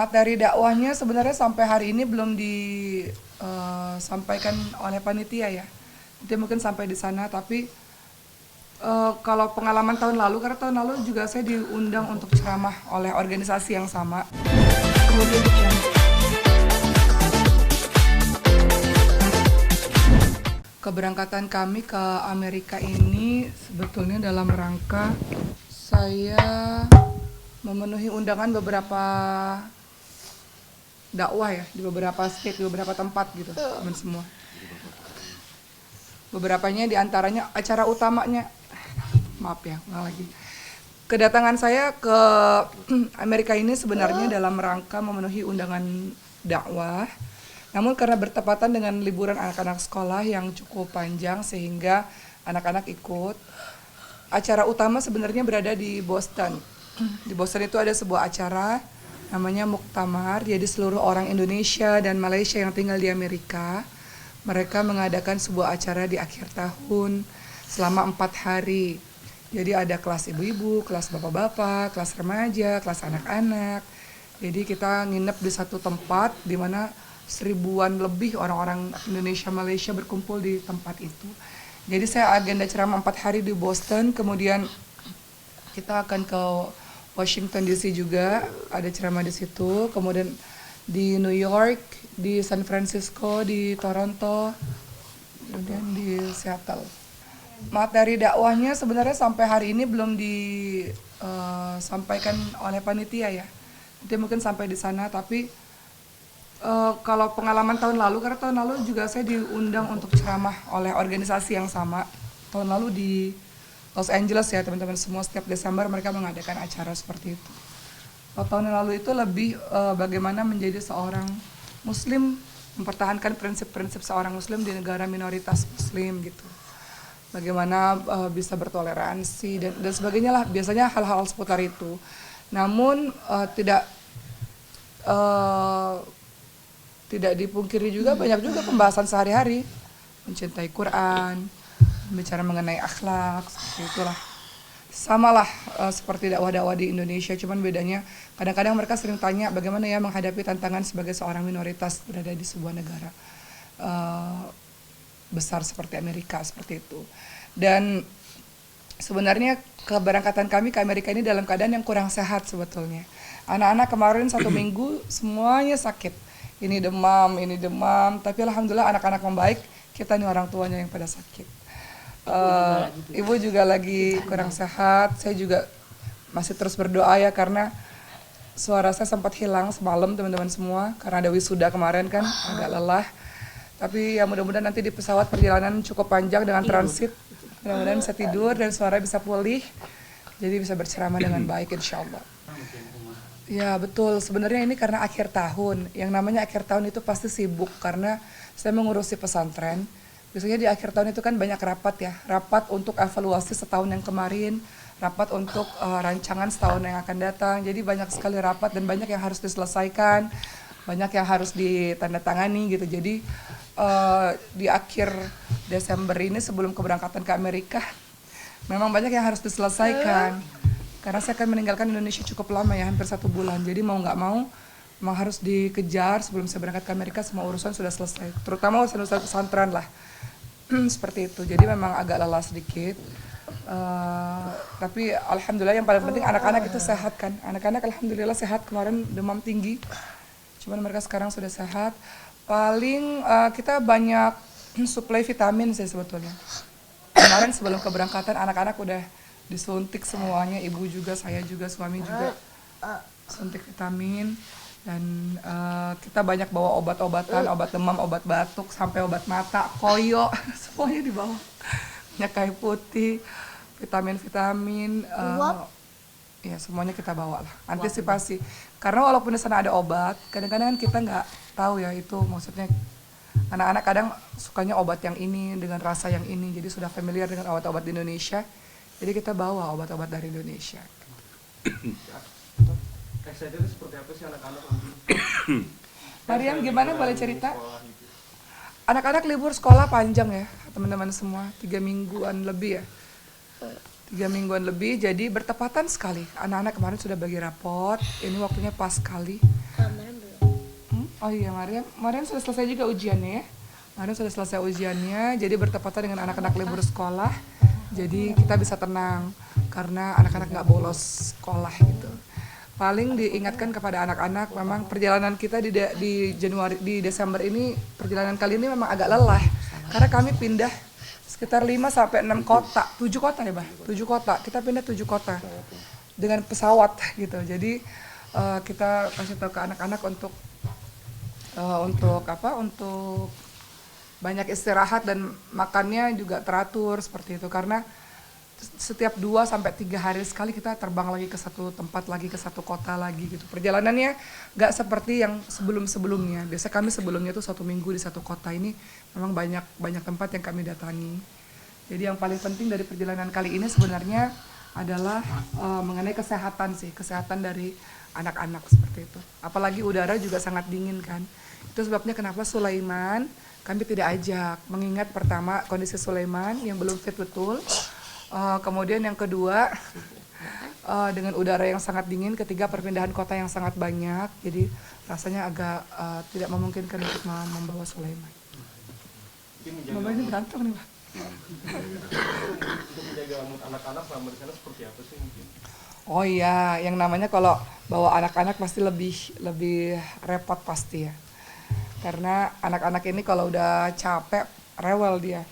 Materi dakwahnya sebenarnya sampai hari ini belum disampaikan oleh panitia ya. Nanti mungkin sampai di sana, tapi kalau pengalaman tahun lalu, karena tahun lalu juga saya diundang untuk ceramah oleh organisasi yang sama. Kemudian keberangkatan kami ke Amerika ini sebetulnya dalam rangka saya memenuhi undangan beberapa dakwah ya, di beberapa state, di beberapa tempat gitu, teman semua. Beberapanya diantaranya acara utamanya, maaf ya, nggak lagi. Kedatangan saya ke Amerika ini sebenarnya dalam rangka memenuhi undangan dakwah. Namun karena bertepatan dengan liburan anak-anak sekolah yang cukup panjang sehingga anak-anak ikut. Acara utama sebenarnya berada di Boston. Di Boston itu ada sebuah acara namanya Muktamar, jadi seluruh orang Indonesia dan Malaysia yang tinggal di Amerika, mereka mengadakan sebuah acara di akhir tahun selama 4 hari. Jadi ada kelas ibu-ibu, kelas bapak-bapak, kelas remaja, kelas anak-anak. Jadi kita nginep di satu tempat di mana 1000-an lebih orang-orang Indonesia Malaysia berkumpul di tempat itu. Jadi saya agenda ceramah 4 hari di Boston, kemudian kita akan ke Washington DC juga, ada ceramah di situ, kemudian di New York, di San Francisco, di Toronto, kemudian di Seattle. Materi dakwahnya sebenarnya sampai hari ini belum disampaikan oleh panitia ya. Nanti mungkin sampai di sana, tapi kalau pengalaman tahun lalu, karena tahun lalu juga saya diundang untuk ceramah oleh organisasi yang sama. Tahun lalu di Los Angeles ya teman-teman semua, setiap Desember mereka mengadakan acara seperti itu. Tahun lalu itu lebih bagaimana menjadi seorang Muslim, mempertahankan prinsip-prinsip seorang Muslim di negara minoritas Muslim gitu. Bagaimana bisa bertoleransi dan sebagainya lah, biasanya hal-hal seputar itu. Namun tidak dipungkiri juga banyak juga pembahasan sehari-hari, mencintai Quran, bicara mengenai akhlak, seperti itulah. Samalah seperti dakwah-dakwah di Indonesia, cuman bedanya kadang-kadang mereka sering tanya bagaimana ya menghadapi tantangan sebagai seorang minoritas berada di sebuah negara besar seperti Amerika, seperti itu. Dan sebenarnya keberangkatan kami ke Amerika ini dalam keadaan yang kurang sehat sebetulnya. Anak-anak kemarin 1 minggu semuanya sakit. Ini demam, tapi alhamdulillah anak-anak membaik, kita nih orang tuanya yang pada sakit. Ibu juga lagi kurang sehat, saya juga masih terus berdoa ya, karena suara saya sempat hilang semalam teman-teman semua, karena ada wisuda kemarin kan, agak lelah. Tapi ya mudah-mudahan nanti di pesawat perjalanan cukup panjang dengan transit, mudah-mudahan bisa tidur dan suara bisa pulih, jadi bisa berceramah dengan baik insya Allah. Ya betul, sebenarnya ini karena akhir tahun, yang namanya akhir tahun itu pasti sibuk karena saya mengurusi pesantren. Biasanya di akhir tahun itu kan banyak rapat ya, rapat untuk evaluasi setahun yang kemarin, rapat untuk rancangan setahun yang akan datang. Jadi banyak sekali rapat dan banyak yang harus diselesaikan, banyak yang harus ditandatangani gitu. Jadi di akhir Desember ini sebelum keberangkatan ke Amerika, memang banyak yang harus diselesaikan. Karena saya akan meninggalkan Indonesia cukup lama ya, hampir 1 bulan. Jadi mau nggak mau, memang harus dikejar sebelum saya berangkat ke Amerika, semua urusan sudah selesai. Terutama urusan pesantren lah. Seperti itu, jadi memang agak lelah sedikit, tapi alhamdulillah yang paling penting anak-anak itu sehat kan. Anak-anak alhamdulillah sehat, kemarin demam tinggi, cuman mereka sekarang sudah sehat. Paling kita banyak suplai vitamin sih sebetulnya. Kemarin sebelum keberangkatan anak-anak udah disuntik semuanya, ibu juga, saya juga, suami juga suntik vitamin. Dan kita banyak bawa obat-obatan, obat demam, obat batuk, sampai obat mata, koyo, semuanya dibawa. Minyak kayu putih, vitamin-vitamin, ya semuanya kita bawa lah, antisipasi. Karena walaupun di sana ada obat, kadang-kadang kita nggak tahu ya itu maksudnya. Anak-anak kadang sukanya obat yang ini dengan rasa yang ini, jadi sudah familiar dengan obat-obat di Indonesia, jadi kita bawa obat-obat dari Indonesia. Excited seperti apa sih anak-anak nanti? Mariam gimana, boleh cerita? Anak-anak libur sekolah panjang ya teman-teman semua, 3 mingguan lebih ya. 3 mingguan lebih, jadi bertepatan sekali. Anak-anak kemarin sudah bagi raport, ini waktunya pas sekali. Mariam belum. Oh iya, Mariam sudah selesai juga ujiannya ya. Mariam sudah selesai ujiannya, jadi bertepatan dengan anak-anak libur sekolah. Jadi kita bisa tenang karena anak-anak nggak bolos sekolah gitu. Paling diingatkan kepada anak-anak, memang perjalanan kita di Desember ini, perjalanan kali ini memang agak lelah karena kami pindah sekitar 5 sampai 6 kota, 7 kota ya, Bah. 7 kota. Kita pindah 7 kota dengan pesawat gitu. Jadi kita kasih tahu ke anak-anak untuk banyak istirahat dan makannya juga teratur seperti itu, karena setiap 2 sampai 3 hari sekali kita terbang lagi ke satu tempat lagi, ke satu kota lagi gitu. Perjalanannya nggak seperti yang sebelum-sebelumnya. Biasa kami sebelumnya tuh 1 minggu di satu kota, ini memang banyak tempat yang kami datangi. Jadi yang paling penting dari perjalanan kali ini sebenarnya adalah mengenai kesehatan dari anak-anak seperti itu. Apalagi udara juga sangat dingin kan. Itu sebabnya kenapa Sulaiman kami tidak ajak, mengingat pertama kondisi Sulaiman yang belum fit betul, kemudian yang kedua dengan udara yang sangat dingin, ketiga perpindahan kota yang sangat banyak, jadi rasanya agak tidak memungkinkan untuk membawa Sulaiman. Mama ini berantem nih, Pak. Untuk menjaga mood anak-anak selama di sana seperti apa sih mungkin? Oh iya, yang namanya kalau bawa anak-anak pasti lebih repot pasti ya. Karena anak-anak ini kalau udah capek, rewel dia.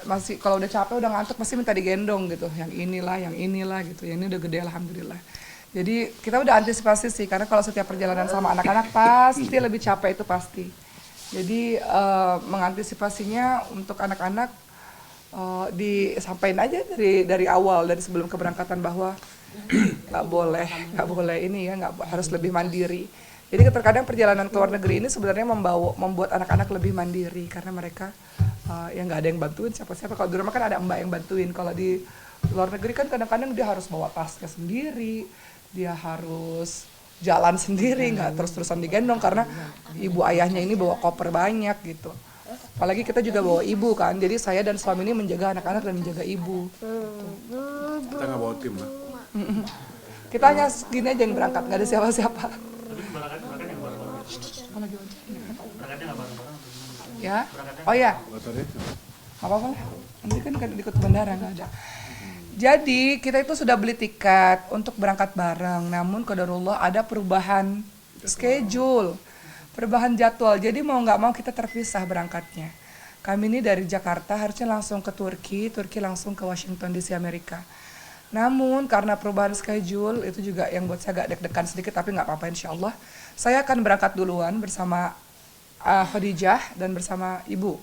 Masih kalau udah capek, udah ngantuk pasti minta digendong gitu. Yang inilah gitu. Yang ini udah gede alhamdulillah. Jadi kita udah antisipasi sih, karena kalau setiap perjalanan sama anak-anak pasti lebih capek, itu pasti. Jadi mengantisipasinya untuk anak-anak disampaikan aja dari awal, dari sebelum keberangkatan bahwa nggak boleh ini ya, nggak harus lebih mandiri. Jadi terkadang perjalanan ke luar negeri ini sebenarnya membuat anak-anak lebih mandiri karena mereka yang nggak ada yang bantuin siapa-siapa. Kalau di rumah kan ada mbak yang bantuin. Kalau di luar negeri kan kadang-kadang dia harus bawa tasnya sendiri, dia harus jalan sendiri, nggak terus-terusan digendong karena ibu ayahnya ini bawa koper banyak gitu. Apalagi kita juga bawa ibu kan, jadi saya dan suami ini menjaga anak-anak dan menjaga ibu. Kita nggak bawa tim lah. Kita hanya gini aja yang berangkat, nggak ada siapa-siapa. Ya, oh ya, nggak apa-apa lah. Nanti kan ikut bandara nggak ada. Jadi kita itu sudah beli tiket untuk berangkat bareng. Namun qadarullah ada perubahan schedule, perubahan jadwal. Jadi mau nggak mau kita terpisah berangkatnya. Kami ini dari Jakarta harusnya langsung ke Turki langsung ke Washington DC Amerika. Namun karena perubahan schedule itu juga yang buat saya agak deg-degan sedikit, tapi nggak apa-apa insya Allah. Saya akan berangkat duluan bersama Khadijah dan bersama ibu.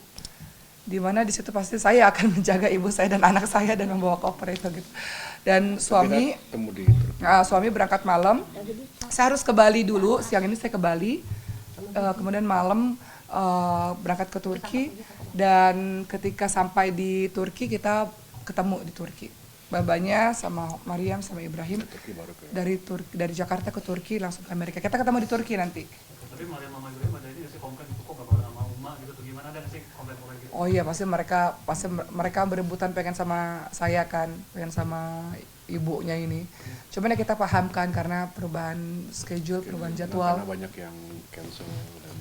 Dimana di situ pasti saya akan menjaga ibu saya dan anak saya dan membawa koper itu gitu. Dan suami berangkat malam. Saya harus ke Bali dulu, siang ini saya ke Bali. Kemudian malam berangkat ke Turki, dan ketika sampai di Turki kita ketemu di Turki. Babanya sama Mariam sama Ibrahim dari Jakarta ke Turki langsung ke Amerika. Kita ketemu di Turki nanti. Tapi Mariam sama Ibrahim ada ini nggak sih komplain gitu, kok nggak bareng sama Uma gitu atau gimana, ada nggak sih komplain-komplain gitu? Oh iya, pasti mereka berebutan pengen sama saya kan, pengen sama ibunya ini. Cuman ya kita pahamkan karena perubahan schedule, perubahan jadwal. Karena banyak yang cancel dan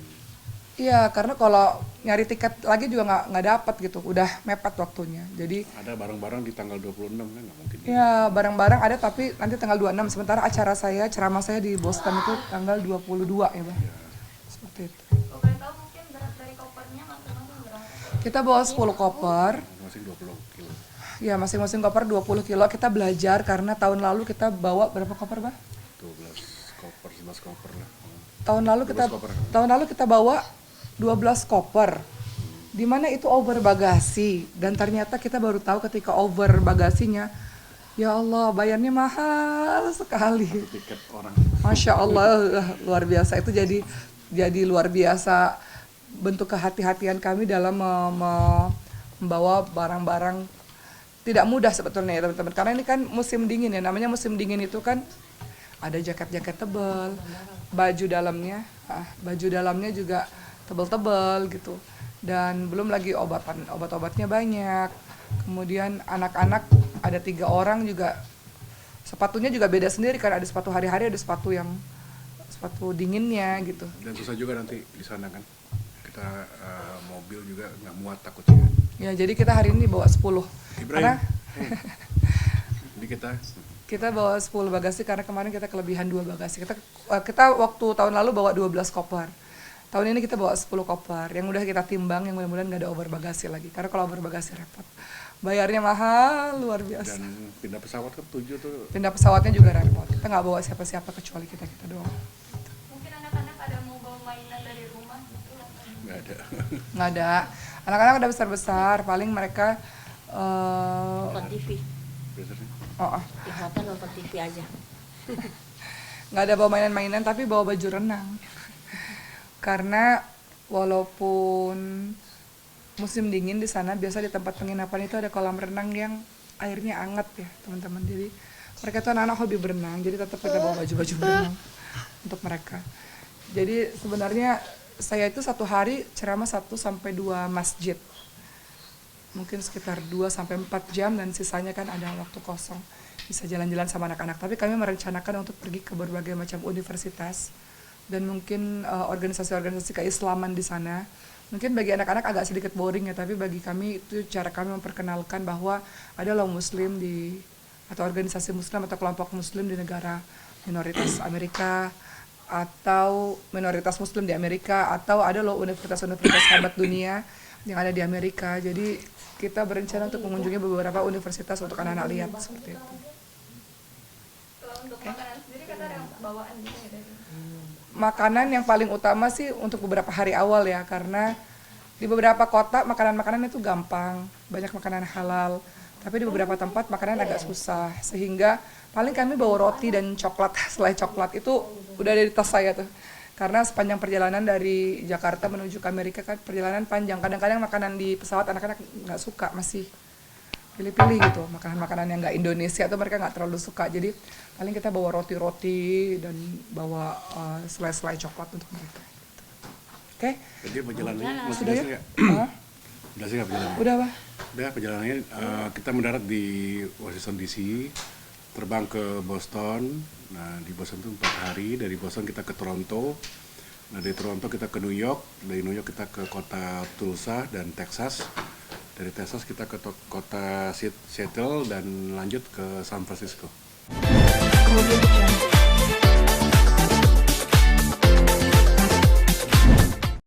Iya, karena kalau nyari tiket lagi juga nggak dapat gitu, udah mepet waktunya. Jadi ada barang-barang di tanggal 26 kan nggak mungkin. ya barang-barang ada, tapi nanti tanggal 26. Sementara ceramah saya di Boston itu tanggal 22 ya, Bang. Seperti itu. Boleh tahu mungkin berat dari kopernya masing-masing berapa? Kita bawa 10 koper. Masing 20 kilo. Ya, masing-masing koper 20 kilo. Kita belajar karena tahun lalu kita bawa berapa koper, Bang? 12 koper, 11 koper lah. Tahun lalu kita bawa 12 koper. Di mana itu over bagasi, dan ternyata kita baru tahu ketika over bagasinya, ya Allah, bayarnya mahal sekali. Tiket orang. Masya Allah, luar biasa. Itu jadi luar biasa bentuk kehati-hatian kami dalam membawa barang-barang. Tidak mudah sebetulnya ya teman-teman, karena ini kan musim dingin ya. Namanya musim dingin itu kan ada jaket-jaket tebal, baju dalamnya juga tebal-tebal gitu, dan belum lagi obat-obatnya banyak. Kemudian anak-anak ada 3 orang juga, sepatunya juga beda sendiri, karena ada sepatu hari-hari, ada sepatu yang sepatu dinginnya gitu. Dan susah juga nanti di sana kan. Kita mobil juga nggak muat takutnya. Ya, jadi kita hari ini bawa 10. Ibrahim. Karena Jadi kita bawa 10 bagasi karena kemarin kita kelebihan 2 bagasi. Kita waktu tahun lalu bawa 12 koper. Tahun ini kita bawa 10 koper. Yang udah kita timbang, yang mudah-mudahan nggak ada over bagasi lagi. Karena kalau over bagasi repot. Bayarnya mahal, luar biasa. dan pindah pesawat kan 7 tuh Pindah pesawatnya juga repot. Kita nggak bawa siapa-siapa kecuali kita doang. Mungkin anak-anak ada mau bawa mainan dari rumah gitu lah. nggak ada. Nggak ada. Anak-anak udah besar-besar, paling mereka Nonton TV. Biasanya. Di hotel nonton TV aja. nggak ada bawa mainan-mainan, tapi bawa baju renang. Karena walaupun musim dingin di sana, biasa di tempat penginapan itu ada kolam renang yang airnya hangat ya teman-teman. Jadi mereka tuh anak-anak hobi berenang, jadi tetap kita bawa baju-baju berenang untuk mereka. Jadi sebenarnya saya itu satu hari ceramah 1-2 masjid. Mungkin sekitar 2-4 jam dan sisanya kan ada waktu kosong. Bisa jalan-jalan sama anak-anak. Tapi kami merencanakan untuk pergi ke berbagai macam universitas dan mungkin organisasi-organisasi keislaman di sana. Mungkin bagi anak-anak agak sedikit boring ya, tapi bagi kami itu cara kami memperkenalkan bahwa ada loh muslim atau organisasi muslim atau kelompok muslim di negara minoritas Amerika, atau minoritas muslim di Amerika, atau ada loh universitas-universitas sahabat dunia yang ada di Amerika. Jadi kita berencana untuk mengunjungi beberapa universitas untuk anak-anak lihat seperti itu. Kalau untuk makanan sendiri kata ada bawaan gitu ya dari Makanan yang paling utama sih untuk beberapa hari awal ya, karena di beberapa kota makanan-makanan itu gampang, banyak makanan halal. Tapi di beberapa tempat makanan agak susah, sehingga paling kami bawa roti dan coklat, selai coklat itu udah ada di tas saya tuh. Karena sepanjang perjalanan dari Jakarta menuju ke Amerika kan perjalanan panjang, kadang-kadang makanan di pesawat anak-anak nggak suka, masih pilih-pilih gitu, makanan-makanan yang nggak Indonesia atau mereka nggak terlalu suka. Jadi paling kita bawa roti-roti dan bawa selai-selai coklat untuk mereka. Oke? Jadi perjalanannya masih Sudah ya? nggak? Hah? Udah sih nggak perjalanan. Udah Pak? Udah perjalanannya kita mendarat di Washington DC, terbang ke Boston. Nah di Boston itu 4 hari. Dari Boston kita ke Toronto. Nah dari Toronto kita ke New York. Dari New York kita ke kota Tulsa dan Texas. Dari Texas kita ke kota Seattle dan lanjut ke San Francisco. Kemudian